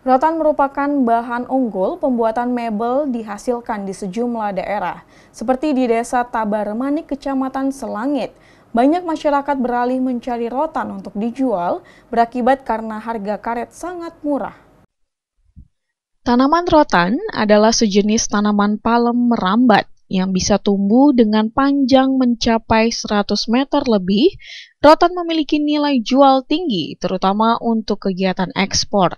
Rotan merupakan bahan unggul pembuatan mebel dihasilkan di sejumlah daerah, seperti di Desa Tabaremanik, Kecamatan Selangit. Banyak masyarakat beralih mencari rotan untuk dijual, berakibat karena harga karet sangat murah. Tanaman rotan adalah sejenis tanaman palem merambat yang bisa tumbuh dengan panjang mencapai 100 meter lebih. Rotan memiliki nilai jual tinggi, terutama untuk kegiatan ekspor.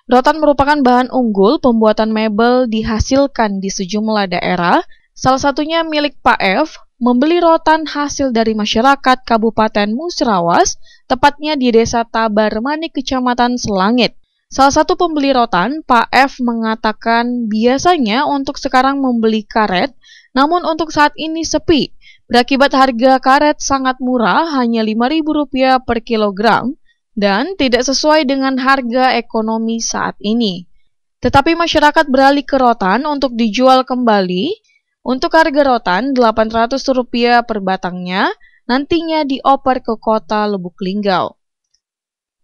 Rotan merupakan bahan unggul pembuatan mebel dihasilkan di sejumlah daerah, salah satunya milik Pak F. Membeli rotan hasil dari masyarakat Kabupaten Musirawas, tepatnya di Desa Tabaremanik, Kecamatan Selangit. Salah satu pembeli rotan, Pak F. mengatakan biasanya untuk sekarang membeli karet, namun untuk saat ini sepi. Berakibat harga karet sangat murah, hanya Rp5.000 per kilogram, dan tidak sesuai dengan harga ekonomi saat ini. Tetapi masyarakat beralih ke rotan untuk dijual kembali. Untuk harga rotan Rp800 per batangnya, nantinya dioper ke kota Lubuk Linggau.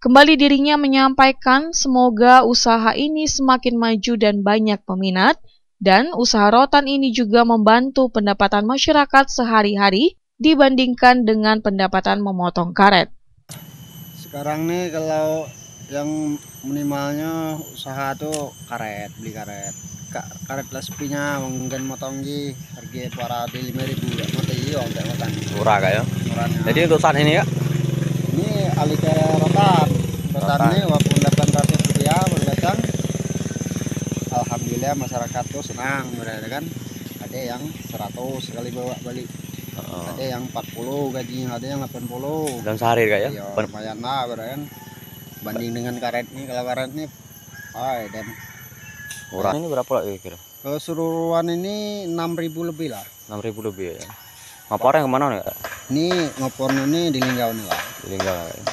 Kembali dirinya menyampaikan semoga usaha ini semakin maju dan banyak peminat, dan usaha rotan ini juga membantu pendapatan masyarakat sehari-hari dibandingkan dengan pendapatan memotong karet. Sekarang nih kalau yang minimalnya usaha tuh karet, beli karet. Karet lah sepinya mungkin motong di harga para di 5.000 ya mati yo untuk rotan. Murah kak ya. Murahnya. Jadi untuk saat ini kak? Ini alih ke rotan. Rotan ini walaupun Rp800 per batang. Alhamdulillah masyarakat tuh senang berarti kan. Ada yang 100 sekali bawa balik. Ada yang 40 gajinya, ada yang 80. Dalam sehari kak ya? Iya, lumayan lah berarti kan. Banding dengan karet nih, kalau karet nih dan Murah. Ini berapa lah kira? Keseluruhan ini 6.000 lebih lah. 6.000 lebih ya. Ngapornya kemana nih kak? Ini ngopornya ini di Linggau nih lah. Di Linggau ya.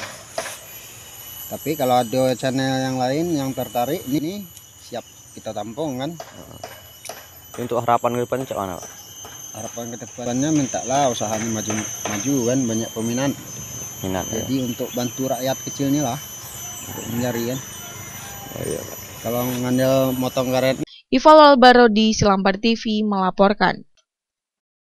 Tapi kalau ada channel yang lain yang tertarik, ini siap kita tampung kan. Untuk harapan ke depan cak mana pak? Harapan ke depannya mintalah usahanya maju kan, banyak peminat. Minat. Jadi Ya. untuk bantu rakyat kecil nih lah untuk mencari kan. Oh, iya, Pak. Kalau ngandel motong karet. Ival Albarodi, Selampar TV melaporkan.